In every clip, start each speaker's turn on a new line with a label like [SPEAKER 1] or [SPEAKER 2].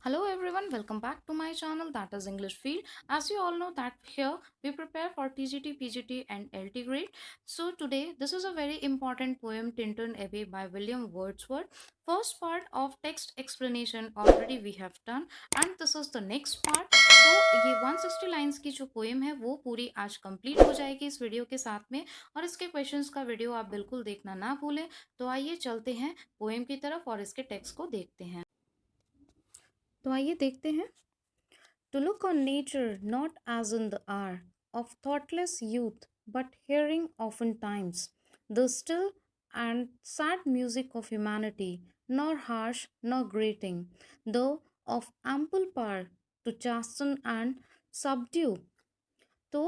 [SPEAKER 1] Hello everyone, welcome back to my channel that is English Field. As you all know that here we prepare for TGT, PGT and LT grade. So today this is a very important poem Tintern Abbey by William Wordsworth. First part of text explanation already we have done and this is the next part. तो ये 160 lines की जो poem है वो पूरी आज complete हो जाएगी इस वीडियो के साथ में और इसके क्वेश्चंस का वीडियो आप बिल्कुल देखना ना भूलें। तो आइए चलते हैं पोएम की तरफ और इसके टेक्स्ट को देखते हैं। तो आइए देखते हैं। To look on nature not as in the hour of thoughtless youth, but hearing oftentimes the still and sad music of humanity, nor harsh nor grating, though of ample power to chasten and subdue. तो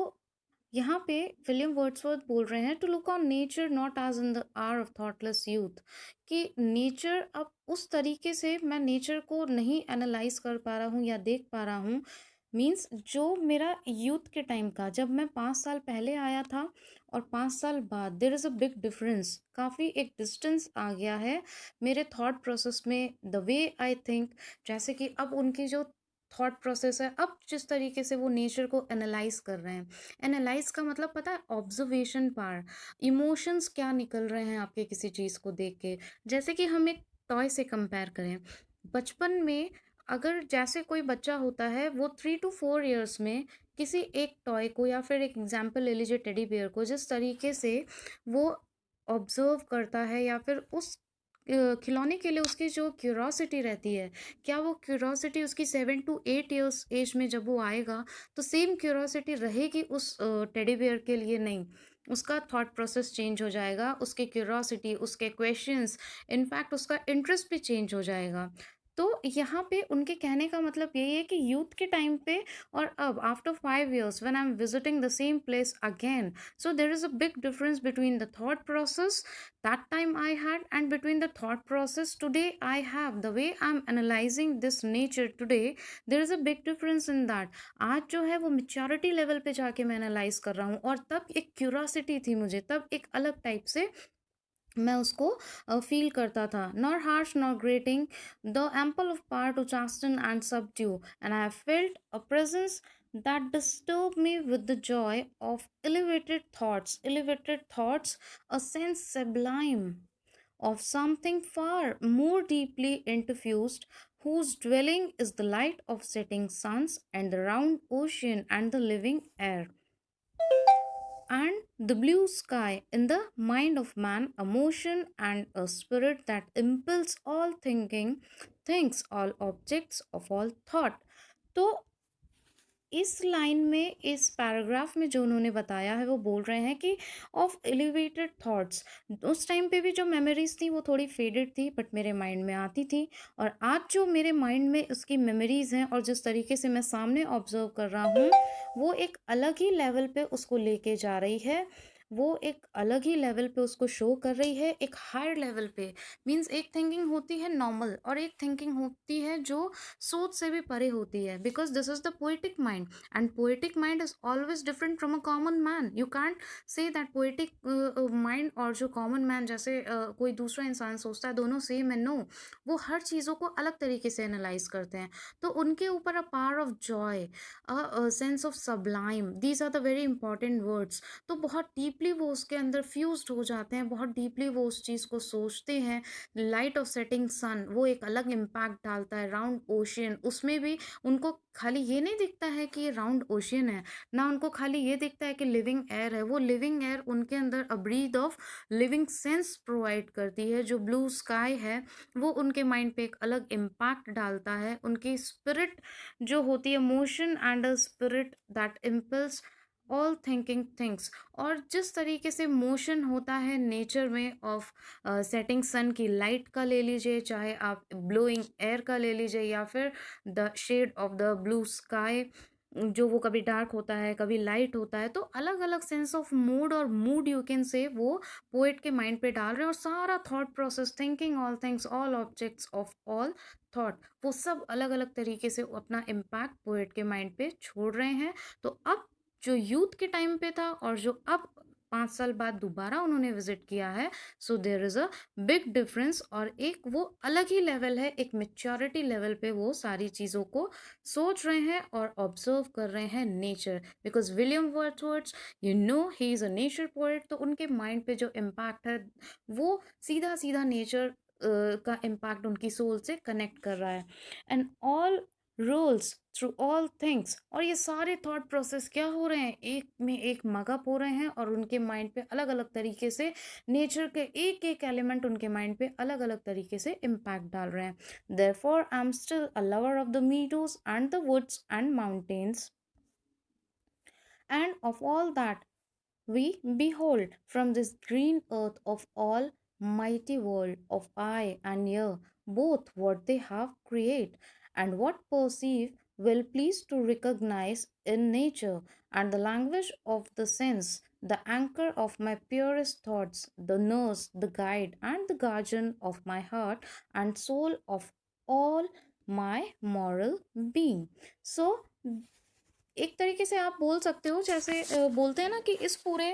[SPEAKER 1] यहाँ पे William Wordsworth बोल रहे हैं to look on nature not as in the hour of thoughtless youth कि nature अब उस तरीके से मैं नेचर को नहीं एनालाइज कर पा रहा हूँ या देख पा रहा हूँ। मीन्स जो मेरा यूथ के टाइम का जब मैं 5 साल पहले आया था और 5 साल बाद there is a big difference, काफ़ी एक डिस्टेंस आ गया है मेरे थॉट प्रोसेस में, द वे आई थिंक। जैसे कि अब उनकी जो थॉट प्रोसेस है, अब जिस तरीके से वो नेचर को एनालाइज कर रहे हैं, एनालाइज का मतलब पता है ऑब्जर्वेशन पार, इमोशंस क्या निकल रहे हैं आपके किसी चीज़ को देख के। जैसे कि हम एक टॉय से कंपेयर करें, बचपन में अगर जैसे कोई बच्चा होता है वो 3 to 4 ईयर्स में किसी एक टॉय को या फिर एक एग्जाम्पल ले लीजिए टेडी बियर को, जिस तरीके से वो ऑब्जर्व करता है या फिर उस खिलौने के लिए उसकी जो क्यूरोसिटी रहती है, क्या वो क्यूरोसिटी उसकी 7 to 8 ईयर्स एज में जब वो आएगा तो सेम क्यूरोसिटी रहेगी उस टेडी बियर के लिए? नहीं, उसका थॉट प्रोसेस चेंज हो जाएगा, उसके क्यूरोसिटी, उसके क्वेश्चंस, इनफैक्ट उसका इंटरेस्ट भी चेंज हो जाएगा। तो यहाँ पे उनके कहने का मतलब यही है कि यूथ के टाइम पे और अब after 5 years when I am visiting the same place again, so there is a big difference between the thought process that time I had and between the thought process today I have. The way I'm analyzing this nature today, there is a big difference in that. आज जो है वो maturity level पे जाके मैं analyse कर रहा हूँ और तब एक क्यूरोसिटी थी मुझे, तब एक अलग टाइप से मैं उसको फील करता था। Nor harsh nor grating, the ample of power to chasten and subdue, and I have felt a presence that disturb me with the joy of elevated thoughts, a sense sublime of something far more deeply interfused, whose dwelling is the light of setting suns and the round ocean and the living air and the blue sky in the mind of man, a motion and a spirit that impels all thinking, thinks all objects of all thought. तो इस line में, इस paragraph में जो उन्होंने बताया है वो बोल रहे हैं कि ऑफ एलिवेटेड थॉट्स। उस टाइम पे भी जो मेमोरीज थी वो थोड़ी फेडेड थी बट मेरे माइंड में आती थी, और आज जो मेरे माइंड में उसकी मेमोरीज हैं और जिस तरीके से मैं सामने ऑब्जर्व कर रहा हूँ वो एक अलग ही लेवल पे उसको लेके जा रही है, वो एक अलग ही लेवल पे उसको शो कर रही है, एक हायर लेवल पे। मीन्स एक थिंकिंग होती है नॉर्मल और एक थिंकिंग होती है जो सोच से भी परे होती है, because this is the poetic mind and poetic mind is always different from a common man. You can't say that poetic mind और जो कॉमन मैन जैसे कोई दूसरा इंसान सोचता है दोनों सेम है, नो। वो हर चीज़ों को अलग तरीके से एनालाइज करते हैं। तो उनके ऊपर a power of joy, a sense of sublime, these are the very important words. तो बहुत डीपली वो उसके अंदर फ्यूज्ड हो जाते हैं, बहुत डीपली वो उस चीज़ को सोचते हैं। लाइट ऑफ सेटिंग सन वो एक अलग इम्पैक्ट डालता है, राउंड ओशियन उसमें भी उनको खाली ये नहीं दिखता है कि ये राउंड ओशियन है, ना उनको खाली ये दिखता है कि लिविंग एयर है, वो लिविंग एयर उनके अंदर a breath of living sense provide करती है। जो ब्लू स्काई है वो उनके माइंड पे एक अलग इम्पैक्ट डालता है। उनकी स्पिरिट जो होती है, motion and a spirit that impulse all thinking things. और जिस तरीके से मोशन होता है नेचर में ऑफ सेटिंग सन की लाइट का ले लीजिए, चाहे आप ब्लोइंग एयर का ले लीजिए, या फिर the shade of the blue sky जो वो कभी डार्क होता है कभी लाइट होता है, तो अलग अलग सेंस ऑफ मूड और मूड यू कैन से वो पोएट के माइंड पे डाल रहे हैं। और सारा thought process, thinking all things all objects of all thought, वो सब अलग अलग तरीके से अपना इम्पैक्ट पोएट के माइंड पे छोड़ रहे हैं। तो अब जो यूथ के टाइम पे था और जो अब 5 साल बाद दोबारा उन्होंने विजिट किया है, so there is a big difference और एक वो अलग ही लेवल है, एक मैच्योरिटी लेवल पे वो सारी चीज़ों को सोच रहे हैं और ऑब्जर्व कर रहे हैं nature. Because William Wordsworth, you know, he is a nature poet, तो उनके माइंड पे जो इम्पैक्ट है वो सीधा-सीधा नेचर का इम्पैक्ट उनकी सोल से कनेक्ट कर रहा है। And all rules through all things, और ये सारे थॉट प्रोसेस क्या हो रहे हैं, एक में एक मगअप हो रहे हैं और उनके माइंड पे अलग अलग तरीके से नेचर के एक एक एलिमेंट उनके माइंड पे अलग अलग तरीके से इम्पैक्ट डाल रहे हैं। Therefore I am still a lover of the meadows and the woods and mountains and of all that we behold from this green earth of all mighty world of eye and ear, both what they have create and what perceive will please to recognize in nature, and the language of the sense, the anchor of my purest thoughts, the nurse, the guide, and the guardian of my heart and soul of all my moral being. So एक तरीके से आप बोल सकते हो, जैसे बोलते हैं ना कि इस पूरे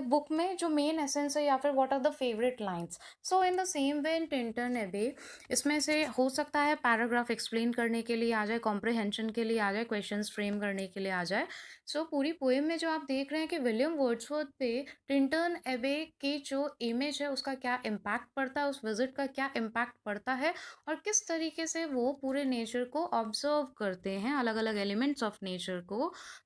[SPEAKER 1] बुक में जो मेन एसेंस है या फिर what are the favourite lines, so in the same way in Tintern Abbey इसमें से हो सकता है पैराग्राफ एक्सप्लेन करने के लिए आ जाए, कॉम्प्रिहेंशन के लिए आ जाए, क्वेश्चंस फ्रेम करने के लिए आ जाए। सो पूरी पोएम में जो आप देख रहे हैं कि विलियम वर्ड्सवर्थ पे टिंटन एबे की जो इमेज है उसका क्या इम्पैक्ट पड़ता है, उस विजिट का क्या इम्पैक्ट पड़ता है, और किस तरीके से वो पूरे नेचर को ऑब्जर्व करते हैं, अलग अलग एलिमेंट्स ऑफ नेचर को,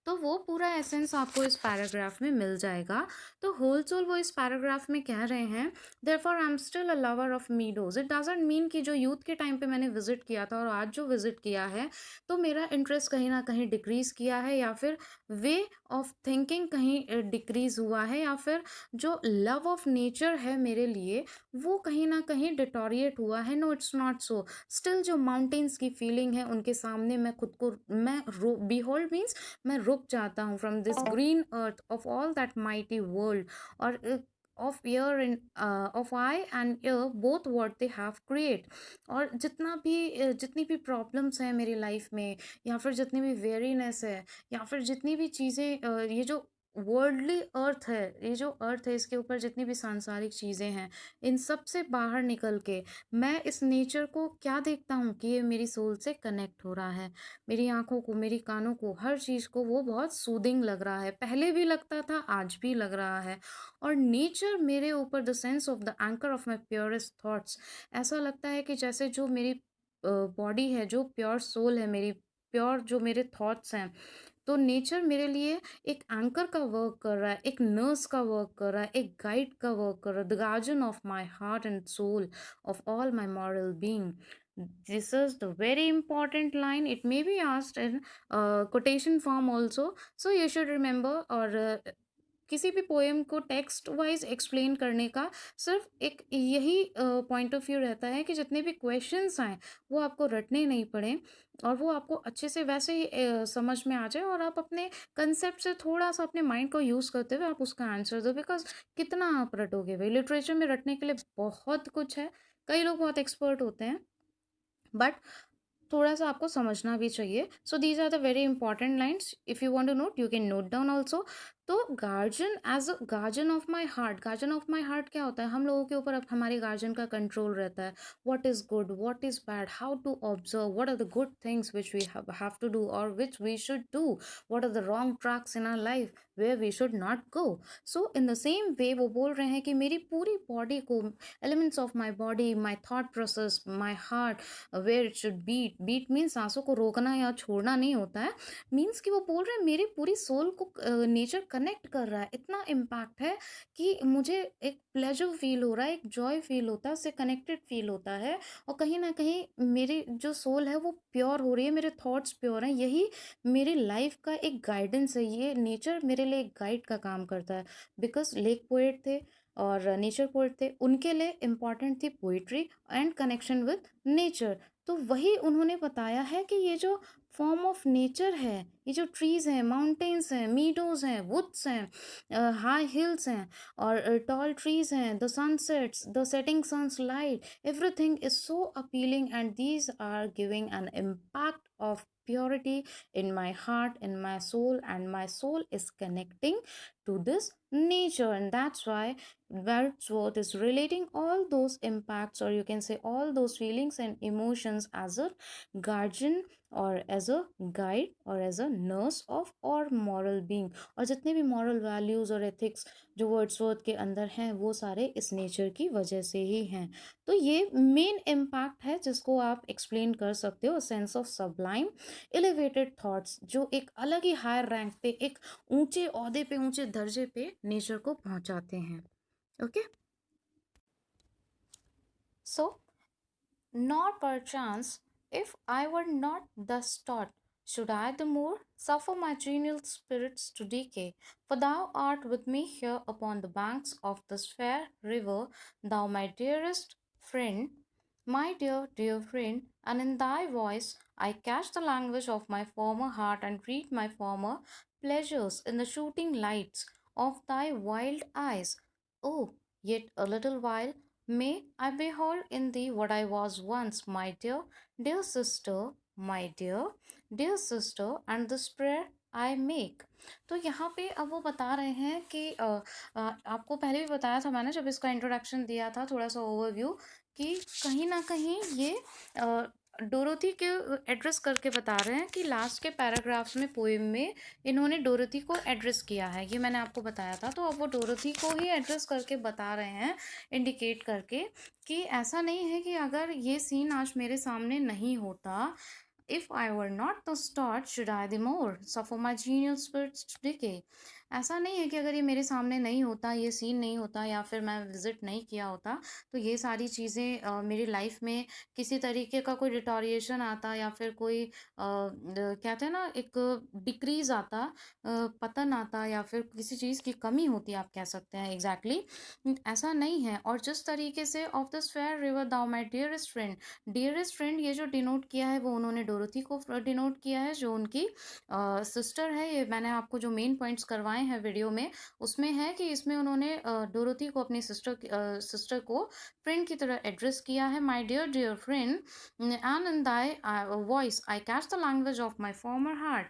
[SPEAKER 1] तो वो पूरा एसेंस आपको इस पैराग्राफ में मिल जाएगा। तो होल सोल वो इस पैराग्राफ में कह रहे हैं, therefore I am still a lover of meadows. It doesn't mean कि जो यूथ के टाइम पे मैंने विजिट किया था और आज जो विजिट किया है तो मेरा इंटरेस्ट कहीं ना कहीं डिक्रीज किया है, या फिर वे ऑफ थिंकिंग कहीं डिक्रीज हुआ है, या फिर जो लव ऑफ नेचर है मेरे लिए वो कहीं ना कहीं डिटोरिएट हुआ है। No, it's not so. Still जो माउंटेन्स की फीलिंग है उनके सामने मैं खुद को मैं बिहोल्ड मीन्स मैं रुक जाता हूँ from this green earth of all that mighty world, और of ear in of eye and ear both what they have create. और जितनी भी प्रॉब्लम्स हैं मेरी लाइफ में, या फिर जितनी भी वेरीनेस है, या फिर जितनी भी चीज़ें, ये जो वर्ल्डली अर्थ है, ये जो अर्थ है इसके ऊपर जितनी भी सांसारिक चीज़ें हैं, इन सब से बाहर निकल के मैं इस नेचर को क्या देखता हूँ कि ये मेरी सोल से कनेक्ट हो रहा है। मेरी आँखों को, मेरी कानों को, हर चीज़ को वो बहुत सूदिंग लग रहा है। पहले भी लगता था, आज भी लग रहा है। और नेचर मेरे ऊपर the sense of the anchor of my purest thoughts, ऐसा लगता है कि जैसे जो मेरी बॉडी है, जो प्योर सोल है मेरी, प्योर जो मेरे थॉट्स हैं, तो नेचर मेरे लिए एक एंकर का वर्क कर रहा है, एक नर्स का वर्क कर रहा है, एक गाइड का वर्क कर रहा है, the guardian of my heart and soul of all my moral being. This is the very important line. It may be asked in quotation form also. So you should remember, और किसी भी poem को text wise explain करने का सिर्फ एक यही point of view रहता है कि जितने भी क्वेश्चंस आए वो आपको रटने नहीं पड़े, और वो आपको अच्छे से वैसे ही समझ में आ जाए, और आप अपने कंसेप्ट से थोड़ा सा अपने माइंड को यूज़ करते हुए आप उसका आंसर दो। बिकॉज कितना आप रटोगे भाई, लिटरेचर में रटने के लिए बहुत कुछ है। कई लोग बहुत एक्सपर्ट होते हैं, बट थोड़ा सा आपको समझना भी चाहिए। So these are the very important lines, if you want to note you can note down also. तो guardian, as a guardian of my heart, guardian of my heart क्या होता है, हम लोगों के ऊपर अब हमारे गार्जियन का कंट्रोल रहता है। What is good, what is bad, how to observe, what are the good things which we have to do और which we should do, what are the wrong tracks in our life where we should not go. So in the same way वो बोल रहे हैं कि मेरी पूरी body को, elements of my body, my thought process, my heart, where it should beat, beat means सांसों को रोकना या छोड़ना नहीं होता है, मीन्स कि वो बोल रहे हैं मेरी पूरी सोल को नेचर कनेक्ट कर रहा है। इतना इम्पैक्ट है कि मुझे एक प्लेजर फील हो रहा है, एक जॉय फील होता है, उससे कनेक्टेड फील होता है, और कहीं ना कहीं मेरी जो सोल है वो प्योर हो रही है, मेरे थॉट्स प्योर हैं। यही मेरी लाइफ का एक गाइडेंस है, ये नेचर मेरे लिए एक गाइड का काम करता है। बिकॉज लेक पोएट थे और नेचर पोएट थे, उनके लिए इम्पॉर्टेंट थी poetry and connection with nature. तो वही उन्होंने बताया है कि ये जो फॉर्म ऑफ नेचर है। ये जो ट्रीज हैं, माउंटेन्स हैं, मीडोज हैं, वुड्स हैं, हाई हिल्स हैं और टॉल ट्रीज हैं, the sunsets, the setting suns light, everything is so appealing and these are giving an impact of purity in my heart, in my soul, and my soul is connecting to this nature. And that's why Wordsworth is relating all those impacts, or you can say all those feelings and emotions, as a guardian or as a guide or as a nurse of or moral being. और जितने भी moral values और ethics जो Wordsworth के अंदर हैं वो सारे इस नेचर की वजह से ही हैं। तो ये मेन इम्पैक्ट है जिसको आप एक्सप्लेन कर सकते हो, sense of sublime elevated thoughts, जो एक अलग ही हायर रैंक पे, एक ऊंचे ओहदे पे, ऊंचे दर्जे पे नेचर को पहुंचाते हैं। Okay, so nor perchance, if I were not thus taught, should I the more suffer my genial spirits to decay. For thou art with me here upon the banks of this fair river, thou my dearest friend, my dear, dear friend, and in thy voice I catch the language of my former heart and read my former pleasures in the shooting lights of thy wild eyes. Oh, yet a little while may I behold in thee what I was once, my dear, dear sister, my dear, dear sister, and this prayer I make. तो यहाँ पे अब वो बता रहे हैं कि आपको पहले भी बताया था मैंने जब इसका इंट्रोडक्शन दिया था, थोड़ा सा ओवरव्यू, कि कहीं ना कहीं ये डोरोथी के एड्रेस करके बता रहे हैं कि लास्ट के पैराग्राफ्स में पोएम में इन्होंने डोरोथी को एड्रेस किया है, ये मैंने आपको बताया था। तो अब वो डोरोथी को ही एड्रेस करके बता रहे हैं, इंडिकेट करके, कि ऐसा नहीं है कि अगर ये सीन आज मेरे सामने नहीं होता, if I were not thus taught, should I the more suffer my genial spirits to decay. ऐसा नहीं है कि अगर ये मेरे सामने नहीं होता, ये सीन नहीं होता, या फिर मैं विजिट नहीं किया होता, तो ये सारी चीज़ें मेरी लाइफ में किसी तरीके का कोई डिटोरिएशन आता, या फिर कोई कहते हैं ना एक डिक्रीज आता, पतन आता, या फिर किसी चीज़ की कमी होती, आप कह सकते हैं एग्जैक्टली ऐसा नहीं है। और जिस तरीके से of this fair river thou my dearest friend, dearest friend ये जो डिनोट किया है वो उन्होंने डोरोथी को डिनोट किया है, जो उनकी सिस्टर है। ये मैंने आपको जो मेन पॉइंट्स करवाए हैं वीडियो में, उसमें है कि इसमें उन्होंने डोरोथी को अपनी सिस्टर को फ्रेंड की तरह एड्रेस किया है, my dear dear friend, and in thy voice I catch the language of my former heart.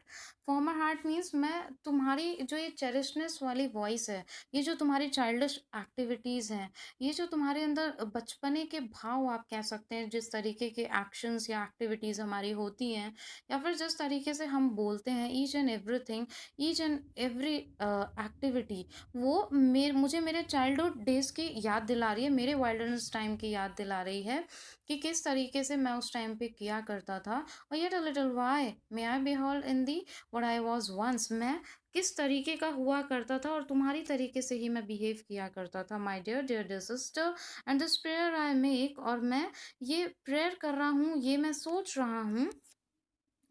[SPEAKER 1] Former heart means मैं तुम्हारी जो ये चेरिशनेस वाली वॉइस है, ये जो तुम्हारी चाइल्डिश एक्टिविटीज़ हैं, ये जो तुम्हारे अंदर बचपने के भाव, आप कह सकते हैं, जिस तरीके के एक्शंस या एक्टिविटीज़ हमारी होती हैं, या फिर जिस तरीके से हम बोलते हैं, each and everything, each and every activity, वो मुझे मेरे चाइल्डहुड डेज़ की याद दिला रही है, मेरे वाइल्डनेस टाइम की याद दिला रही है, कि किस तरीके से मैं उस टाइम पे किया करता था। और yet a little while may I behold in thee what I was once, मैं किस तरीके का हुआ करता था और तुम्हारी तरीके से ही मैं बिहेव किया करता था, my dear dear dear sister, and this prayer I make, और मैं ये प्रेयर कर रहा हूँ, ये मैं सोच रहा हूँ,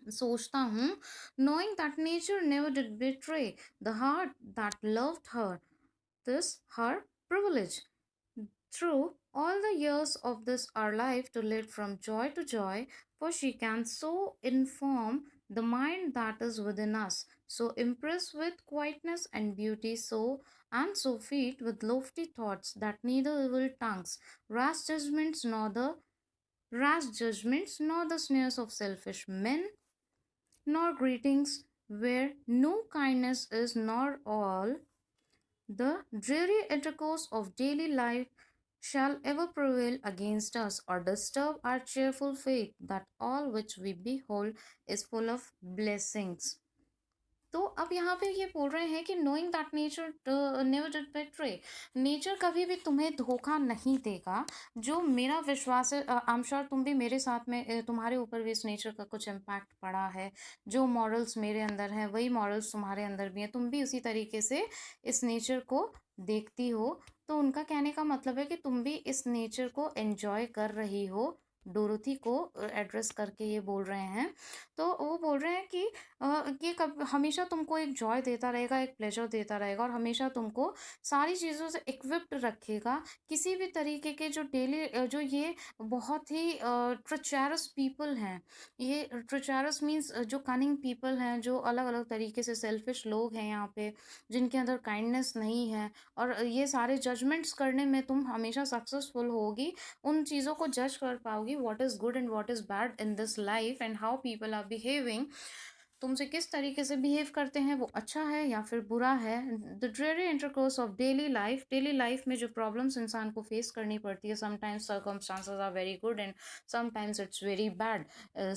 [SPEAKER 1] सोचता हूँ, knowing that nature never did betray the heart that loved her, this her privilege, through all the years of this our life to live from joy to joy, for she can so inform the mind that is within us, so impress with quietness and beauty, so and so feed with lofty thoughts that neither evil tongues, rash judgments, nor the snares of selfish men, nor greetings where no kindness is, nor all the dreary intercourse of daily life shall ever prevail against us or disturb our cheerful faith that all which we behold is full of blessings. तो अब यहाँ पे ये बोल रहे हैं कि knowing that nature never did betray, nature कभी भी तुम्हें धोखा नहीं देगा, जो मेरा विश्वास है, आई एम श्योर तुम भी मेरे साथ में, तुम्हारे ऊपर भी इस नेचर का कुछ इम्पैक्ट पड़ा है, जो मॉरल्स मेरे अंदर हैं वही मॉरल्स तुम्हारे अंदर भी हैं, तुम भी उसी तरीके से इस नेचर को देखती हो। तो उनका कहने का मतलब है कि तुम भी इस नेचर को एंजॉय कर रही हो डोरोथी को एड्रेस करके ये बोल रहे हैं। तो वो बोल रहे हैं कि ये कब हमेशा तुमको एक जॉय देता रहेगा, एक प्लेजर देता रहेगा और हमेशा तुमको सारी चीज़ों से इक्विप्ड रखेगा। किसी भी तरीके के जो डेली जो ये बहुत ही ट्रेचरस पीपल हैं, ये ट्रेचरस मीन्स जो कनिंग पीपल हैं, जो अलग अलग तरीके से सेल्फिश लोग हैं यहाँ पे, जिनके अंदर काइंडनेस नहीं है, और ये सारे जजमेंट्स करने में तुम हमेशा सक्सेसफुल होगी, उन चीज़ों को जज कर पाओगी, what is good and what is bad in this life and how people are behaving, तुमसे किस तरीके से बिहेव करते हैं, वो अच्छा है या फिर बुरा है। The dreary intercourse of daily life में जो प्रॉब्लम्स इंसान को फेस करनी पड़ती है, sometimes circumstances are very good and sometimes it's very bad,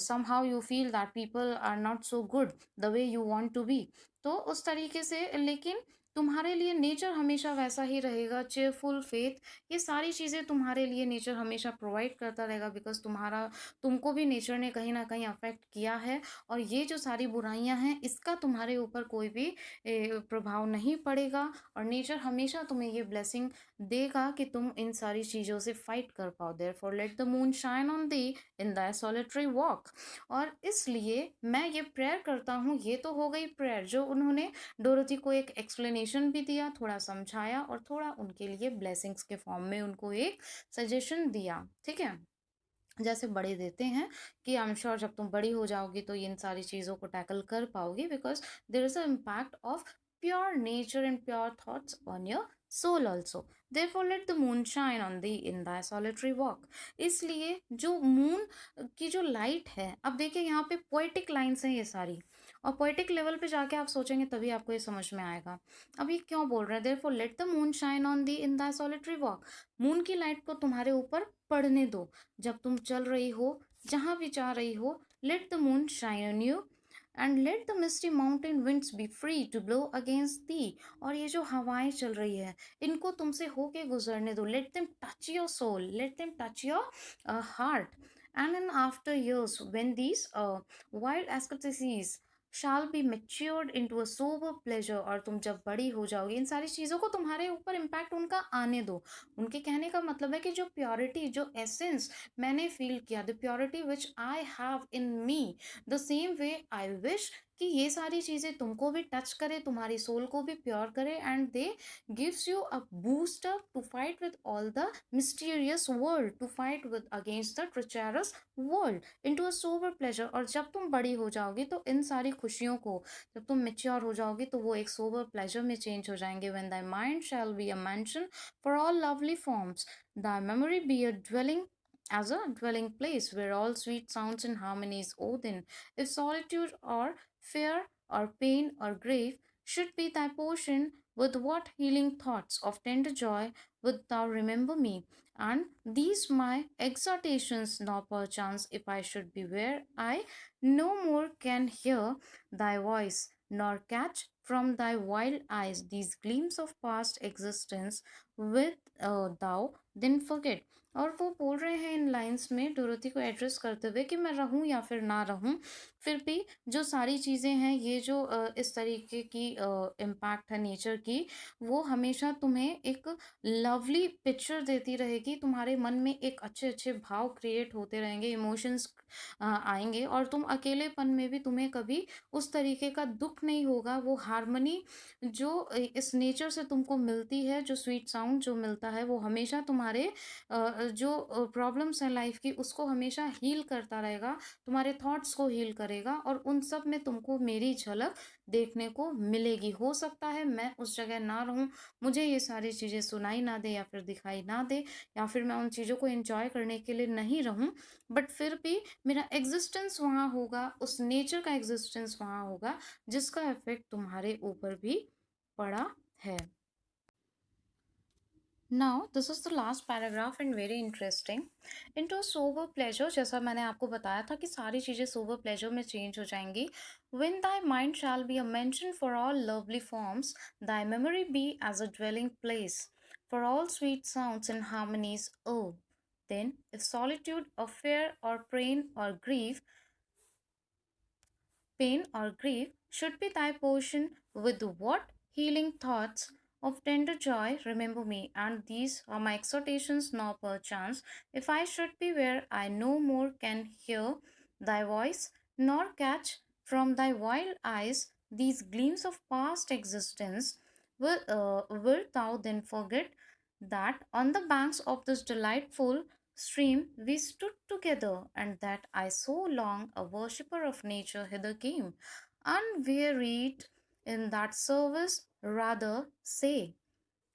[SPEAKER 1] somehow you feel that people are not so good the way you want to be। तो उस तरीके से, लेकिन तुम्हारे लिए नेचर हमेशा वैसा ही रहेगा, चेयरफुल, फेथ, ये सारी चीज़ें तुम्हारे लिए नेचर हमेशा प्रोवाइड करता रहेगा, बिकॉज तुमको भी नेचर ने कहीं ना कहीं अफेक्ट किया है। और ये जो सारी बुराइयां हैं, इसका तुम्हारे ऊपर कोई भी प्रभाव नहीं पड़ेगा, और नेचर हमेशा तुम्हें ये ब्लेसिंग देगा कि तुम इन सारी चीज़ों से फाइट कर पाओ। Therefore late the moon shine on the in the solitary walk. और इसलिए मैं ये प्रेयर करता हूँ, ये तो हो गई प्रेयर जो उन्होंने डोरोथी को एक एक्सप्लेनेशन भी दिया, थोड़ा समझाया और थोड़ा उनके लिए ब्लेसिंग्स के फॉर्म में उनको एक सजेशन दिया, ठीक है, जैसे बड़े देते हैं कि आई एम श्योर जब तुम बड़ी हो जाओगी तो इन सारी चीज़ों को टैकल कर पाओगी, because there is a impact of pure nature and pure thoughts on your soul also. therefore let the moon shine on thee in thy solitary walk। इसलिए जो मून की जो लाइट है, अब देखिए यहाँ पे पोएटिक लाइन्स हैं ये सारी, और पोएटिक लेवल पे जाके आप सोचेंगे तभी आपको ये समझ में आएगा। अब ये क्यों बोल रहे हैं, therefore let the moon shine on thee in thy solitary walk। Moon की लाइट को तुम्हारे ऊपर पड़ने दो, जब तुम चल रही हो, जहां भी जा रही हो, let the moon shine on you and let the misty mountain winds be free to blow against thee. और ये जो हवाएं चल रही है, इनको तुमसे होके गुजरने दो, let them touch your soul, let them touch your heart. And in after years when these wild ecstasies shall be matured into a sober pleasure, और तुम जब बड़ी हो जाओगी, इन सारी चीज़ों को तुम्हारे ऊपर इम्पैक्ट उनका आने दो। उनके कहने का मतलब है कि जो प्योरिटी, जो एसेंस मैंने फील किया, the purity which I have in me, the same way I wish कि ये सारी चीज़ें तुमको भी टच करे, तुम्हारी सोल को भी प्योर करे, and they gives you a boost up to fight with all the mysterious world, to fight with against the treacherous world into a sober pleasure. और जब तुम बड़ी हो जाओगी तो इन सारी खुशियों को, जब तुम मेच्योर हो जाओगी तो वो एक सोबर प्लेजर में चेंज हो जाएंगे। When thy mind shall be a mention for all lovely forms, thy memory be a dwelling as a dwelling place where all sweet sounds and harmonies oden. If solitude or fear or pain or grief should be thy portion, with what healing thoughts of tender joy wilt thou remember me? And these my exhortations, nor perchance if I should be where I no more can hear thy voice, nor catch from thy wild eyes these gleams of past existence, with thou then forget। और वो बोल रहे हैं इन lines में Dorothy को address करते हुए कि मैं रहूं या फिर ना रहूं, फिर भी जो सारी चीज़ें हैं, ये जो इस तरीके की इम्पैक्ट है नेचर की, वो हमेशा तुम्हें एक लवली पिक्चर देती रहेगी, तुम्हारे मन में एक अच्छे अच्छे भाव क्रिएट होते रहेंगे, इमोशंस आएंगे, और तुम अकेलेपन में भी तुम्हें कभी उस तरीके का दुख नहीं होगा। वो हारमोनी जो इस नेचर से तुमको मिलती है, जो स्वीट साउंड जो मिलता है, वो हमेशा तुम्हारे जो प्रॉब्लम्स हैं लाइफ की, उसको हमेशा हील करता रहेगा, तुम्हारे थॉट्स को हील करेगा, और उन सब में तुमको मेरी झलक देखने को मिलेगी। हो सकता है मैं उस जगह ना रहूं, मुझे ये सारी चीज़ें सुनाई ना दे या फिर दिखाई ना दे, या फिर मैं उन चीज़ों को एंजॉय करने के लिए नहीं रहूं, बट फिर भी मेरा एग्जिस्टेंस वहाँ होगा, उस नेचर का एग्जिस्टेंस वहाँ होगा, जिसका इफेक्ट तुम्हारे ऊपर भी पड़ा है। Now this is the last paragraph and very interesting. Into sober pleasure, जैसा मैंने आपको बताया था कि सारी चीज़ें सोबर प्लेजर में चेंज हो जाएंगी। When thy mind shall be a mention for all lovely forms, thy memory be as a dwelling place for all sweet sounds and harmonies. Oh, then if solitude or fear or pain or grief should be thy portion, with what healing thoughts of tender joy, remember me, and these are my exhortations, nor perchance. If I should be where I no more can hear thy voice, nor catch from thy wild eyes these gleams of past existence, wilt thou then forget that on the banks of this delightful stream we stood together, and that I so long a worshipper of nature hither came, unwearied in that service, rather say,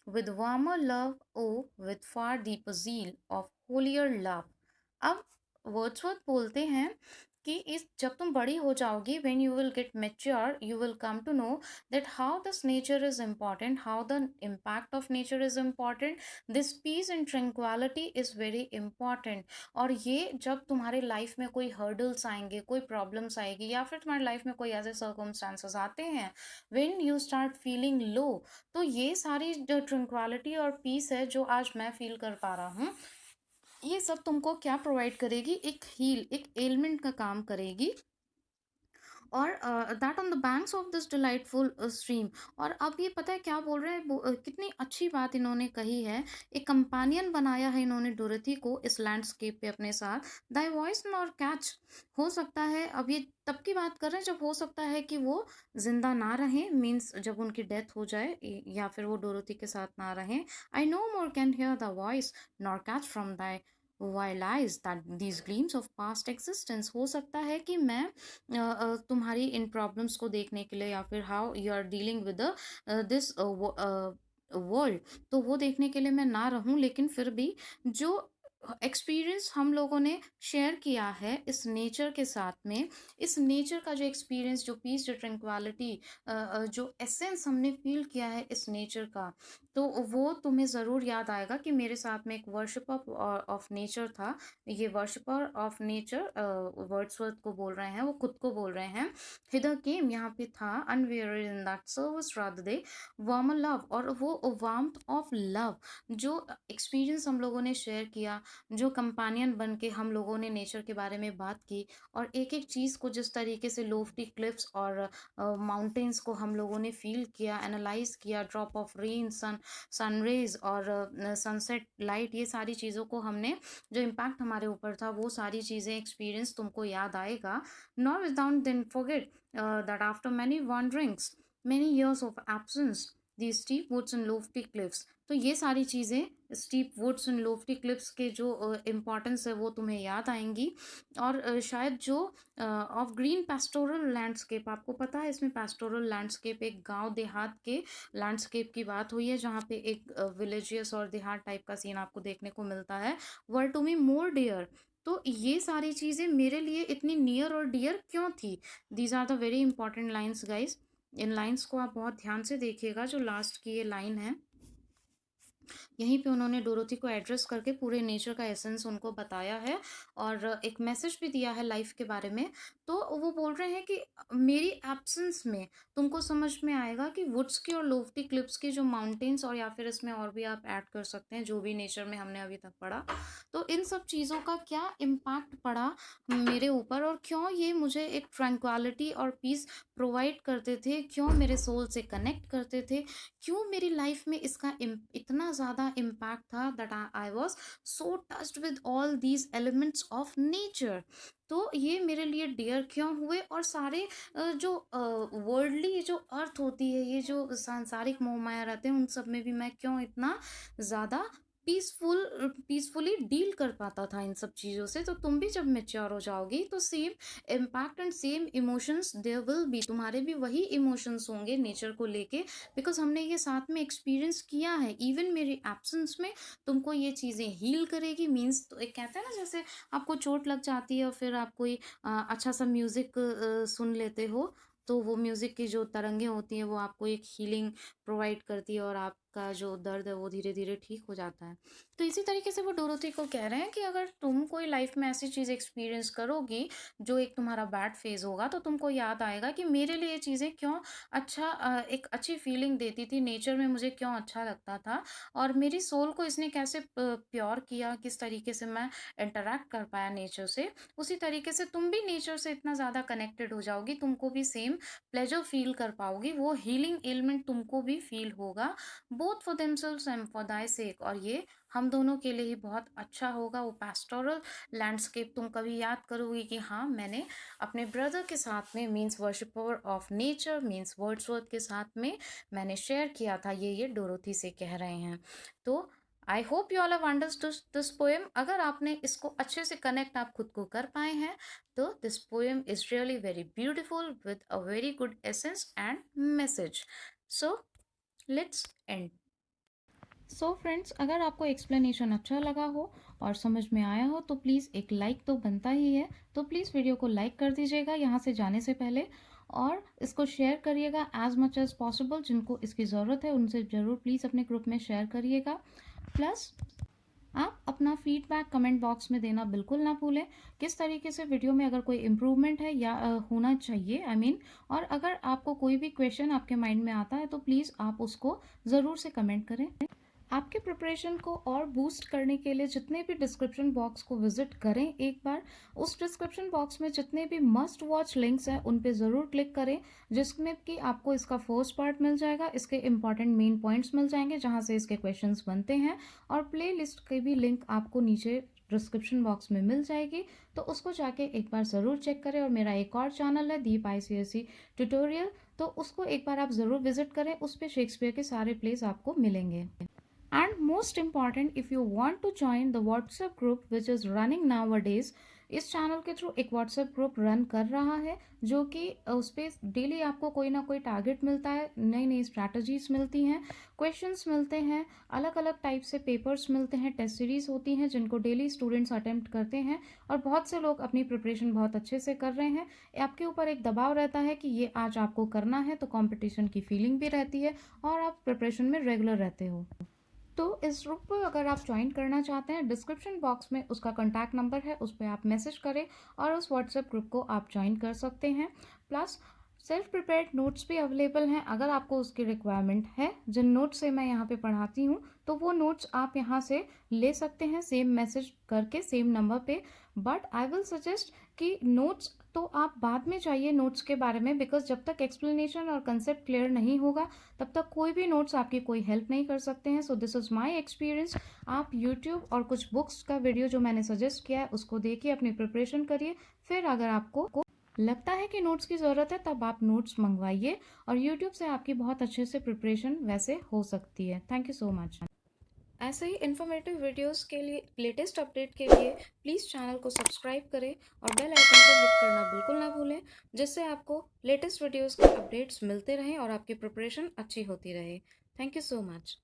[SPEAKER 1] with warmer love, oh, with far deeper zeal of holier love. अब Wordsworth बोलते हैं कि इस जब तुम बड़ी हो जाओगी, when you will get mature, you will come to know that how this nature is important, how the impact of nature is important, this peace and tranquility is very important. और ये जब तुम्हारे लाइफ में कोई hurdles आएंगे, कोई problems आएगी, या फिर तुम्हारे लाइफ में कोई ऐसे सर्कमस्टांसेस आते हैं when you start feeling low, तो ये सारी जो ट्रंक्वालिटी और पीस है जो आज मैं फील कर पा रहा हूँ, ये सब तुमको क्या प्रोवाइड करेगी, एक हील, एक एलिमेंट का काम करेगी। और that on the banks of this delightful stream. और अब ये पता है क्या बोल रहे हैं, कितनी अच्छी बात इन्होंने कही है। एक कंपेनियन बनाया है इन्होंने डोरेथी को इस लैंडस्केप पे अपने साथ। दाई वॉइस नॉर कैच, हो सकता है अब ये तब की बात कर रहे हैं जब हो सकता है कि वो जिंदा ना रहें, मीन्स जब उनकी डेथ हो जाए, या फिर वो डोरेथी के साथ ना रहें। I know more can hear the voice nor catch from thy while eyes that these gleams of past existence। हो सकता है कि मैं तुम्हारी इन प्रॉब्लम्स को देखने के लिए, या फिर how you are dealing with this world, तो वो देखने के लिए मैं ना रहूं, लेकिन फिर भी जो एक्सपीरियंस हम लोगों ने शेयर किया है इस नेचर के साथ में, इस नेचर का जो एक्सपीरियंस, जो पीस, जो ट्रंक्वालिटी, जो एसेंस हमने फील किया है इस नेचर का, तो वो तुम्हें ज़रूर याद आएगा कि मेरे साथ में एक वर्शिपर ऑफ नेचर था। ये वर्शिपर ऑफ नेचर वर्ड्सवर्थ को बोल रहे हैं, वो खुद को बोल रहे हैं। हिदर केम यहाँ पे था, unvaried in that service rather they warm love, और वो वार्मथ ऑफ लव, जो एक्सपीरियंस हम लोगों ने शेयर किया, जो कंपेनियन बन के हम लोगों ने नेचर के बारे में बात की, और एक एक चीज़ को जिस तरीके से लोफ्टी क्लिफ्स और माउंटेन्स को हम लोगों ने फील किया, एनालाइज किया, ड्रॉप ऑफ रेन, सनरेज और सनसेट लाइट, ये सारी चीज़ों को हमने, जो इम्पैक्ट हमारे ऊपर था, वो सारी चीज़ें, एक्सपीरियंस तुमको याद आएगा। Not without then forget that after many wanderings, many years of absence, the steep woods and lofty cliffs. तो ये सारी चीज़ें, steep woods and lofty cliffs के जो इम्पॉर्टेंस है वो तुम्हें याद आएंगी। और शायद जो ऑफ ग्रीन पेस्टोरल लैंडस्केप, आपको पता है इसमें पेस्टोरल लैंडस्केप, एक गांव देहात के लैंडस्केप की बात हुई है, जहाँ पे एक विलेजियस और देहात टाइप का सीन आपको देखने को मिलता है। वर टू मी मोर डियर, तो ये सारी चीज़ें मेरे लिए इतनी नियर और डियर क्यों थी। These are the very important lines guys. इन लाइन्स को आप बहुत ध्यान से देखिएगा, जो लास्ट की ये लाइन है, यहीं पे उन्होंने डोरोथी को एड्रेस करके पूरे नेचर का एसेंस उनको बताया है, और एक मैसेज भी दिया है लाइफ के बारे में। तो वो बोल रहे हैं कि मेरी एब्सेंस में तुमको समझ में आएगा कि वुड्स की और लोफ्टी क्लिप्स की जो माउंटेन्स, और या फिर इसमें और भी आप ऐड कर सकते हैं जो भी नेचर में हमने अभी तक पढ़ा, तो इन सब चीज़ों का क्या इम्पैक्ट पड़ा मेरे ऊपर, और क्यों ये मुझे एक ट्रैंक्वालिटी और पीस प्रोवाइड करते थे, क्यों मेरे सोल से कनेक्ट करते थे, क्यों मेरी लाइफ में इसका इतना ज़्यादा इम्पैक्ट था, that I was so touched with all these elements of nature. तो ये मेरे लिए डियर क्यों हुए, और सारे जो वर्ल्डली जो अर्थ होती है, ये जो सांसारिक मोह माया रहते हैं, उन सब में भी मैं क्यों इतना ज़्यादा पीसफुली डील कर पाता था इन सब चीज़ों से। तो तुम भी जब मेच्योर हो जाओगी तो same impact and same emotions there will be, तुम्हारे भी वही इमोशंस होंगे नेचर को लेके, बिकॉज हमने ये साथ में एक्सपीरियंस किया है। इवन मेरी एब्सेंस में तुमको ये चीज़ें हील करेगी, मीन्स तो एक कहते हैं ना, जैसे आपको चोट लग जाती है और फिर आप कोई अच्छा सा म्यूज़िक सुन लेते हो, तो वो म्यूज़िक की जो तरंगें होती हैं वो आपको एक हीलिंग प्रोवाइड करती है, और आपका का जो दर्द है वो धीरे धीरे ठीक हो जाता है। तो इसी तरीके से वो डोरोथी को कह रहे हैं कि अगर तुम कोई लाइफ में ऐसी चीज़ एक्सपीरियंस करोगी जो एक तुम्हारा बैड फेज होगा, तो तुमको याद आएगा कि मेरे लिए ये चीज़ें क्यों अच्छा एक अच्छी फीलिंग देती थी, नेचर में मुझे क्यों अच्छा लगता था और मेरी सोल को इसने कैसे प्योर किया, किस तरीके से मैं इंटरेक्ट कर पाया नेचर से। उसी तरीके से तुम भी नेचर से इतना ज़्यादा कनेक्टेड हो जाओगी, तुमको भी सेम प्लेजर फील कर पाओगी, वो हीलिंग एलिमेंट तुमको भी फील होगा, both for themselves and for thy sake. और ये हम दोनों के लिए ही बहुत अच्छा होगा। वो पैस्टोरल लैंडस्केप तुम कभी याद करोगी कि हाँ, मैंने अपने ब्रदर के साथ में, means worshipper of nature, means Wordsworth के साथ में मैंने शेयर किया था। ये डोरोथी से कह रहे हैं। तो I hope you all have understood this poem. अगर आपने इसको अच्छे से कनेक्ट आप खुद को कर पाए हैं, तो this poem is really very beautiful with a very good essence and message. So let's end. So friends, अगर आपको एक्सप्लेनेशन अच्छा लगा हो और समझ में आया हो तो प्लीज़ एक लाइक तो बनता ही है, तो प्लीज़ वीडियो को लाइक कर दीजिएगा यहाँ से जाने से पहले, और इसको शेयर करिएगा एज मच एज पॉसिबल। जिनको इसकी ज़रूरत है उनसे ज़रूर प्लीज़ अपने ग्रुप में शेयर करिएगा। प्लस आप अपना फीडबैक कमेंट बॉक्स में देना बिल्कुल ना भूलें, किस तरीके से वीडियो में अगर कोई इम्प्रूवमेंट है या होना चाहिए, आई मीन। और अगर आपको कोई भी क्वेश्चन आपके माइंड में आता है तो प्लीज़ आप उसको ज़रूर से कमेंट करें। आपके प्रिपरेशन को और बूस्ट करने के लिए जितने भी डिस्क्रिप्शन बॉक्स को विजिट करें एक बार, उस डिस्क्रिप्शन बॉक्स में जितने भी मस्ट वॉच लिंक्स हैं उन पे ज़रूर क्लिक करें, जिसमें कि आपको इसका फर्स्ट पार्ट मिल जाएगा, इसके इंपॉर्टेंट मेन पॉइंट्स मिल जाएंगे जहाँ से इसके क्वेश्चंस बनते हैं, और प्ले लिस्ट की भी लिंक आपको नीचे डिस्क्रिप्शन बॉक्स में मिल जाएगी। तो उसको जाके एक बार ज़रूर चेक करें। और मेरा एक और चैनल है दीप ICSE ट्यूटोरियल, तो उसको एक बार आप ज़रूर विजिट करें, उस पर शेक्सपियर के सारे प्लेस आपको मिलेंगे। And most important, if you want to join the WhatsApp group which is running nowadays, इस चैनल के थ्रू एक व्हाट्सएप ग्रुप रन कर रहा है, जो कि उस पर डेली आपको कोई ना कोई टारगेट मिलता है, नई नई स्ट्रैटेजीज मिलती हैं, क्वेश्चंस मिलते हैं, अलग अलग टाइप से पेपर्स मिलते हैं, टेस्ट सीरीज होती हैं जिनको डेली स्टूडेंट्स अटेम्प्ट करते हैं, और बहुत से लोग अपनी प्रिपरेशन बहुत अच्छे से कर रहे हैं। आपके ऊपर एक दबाव रहता है कि ये आज आपको करना है, तो कॉम्पिटिशन की फीलिंग भी रहती है और आप प्रिपरेशन में रेगुलर रहते हो। तो इस ग्रुप को अगर आप ज्वाइन करना चाहते हैं, डिस्क्रिप्शन बॉक्स में उसका कॉन्टैक्ट नंबर है, उस पर आप मैसेज करें और उस व्हाट्सएप ग्रुप को आप ज्वाइन कर सकते हैं। प्लस सेल्फ प्रिपेयर्ड नोट्स भी अवेलेबल हैं अगर आपको उसकी रिक्वायरमेंट है। जिन नोट्स से मैं यहाँ पे पढ़ाती हूँ, तो वो नोट्स आप यहाँ से ले सकते हैं सेम मैसेज करके, सेम नंबर पे। बट आई विल सजेस्ट कि नोट्स तो आप बाद में चाहिए नोट्स के बारे में, बिकॉज जब तक एक्सप्लेनेशन और कंसेप्ट क्लियर नहीं होगा तब तक कोई भी नोट्स आपकी कोई हेल्प नहीं कर सकते हैं। So this is my experience. आप यूट्यूब और कुछ बुक्स का वीडियो जो मैंने सजेस्ट किया है उसको देखिए, अपनी प्रिपरेशन करिए, फिर अगर आपको लगता है कि नोट्स की ज़रूरत है तब आप नोट्स मंगवाइए, और यूट्यूब से आपकी बहुत अच्छे से प्रिपरेशन वैसे हो सकती है। Thank you so much. ऐसे ही इन्फॉर्मेटिव वीडियोस के लिए, लेटेस्ट अपडेट के लिए प्लीज़ चैनल को सब्सक्राइब करें और बेल आइकन को हिट करना बिल्कुल ना भूलें, जिससे आपको लेटेस्ट वीडियोस के अपडेट्स मिलते रहें और आपकी प्रिपरेशन अच्छी होती रहे। Thank you so much.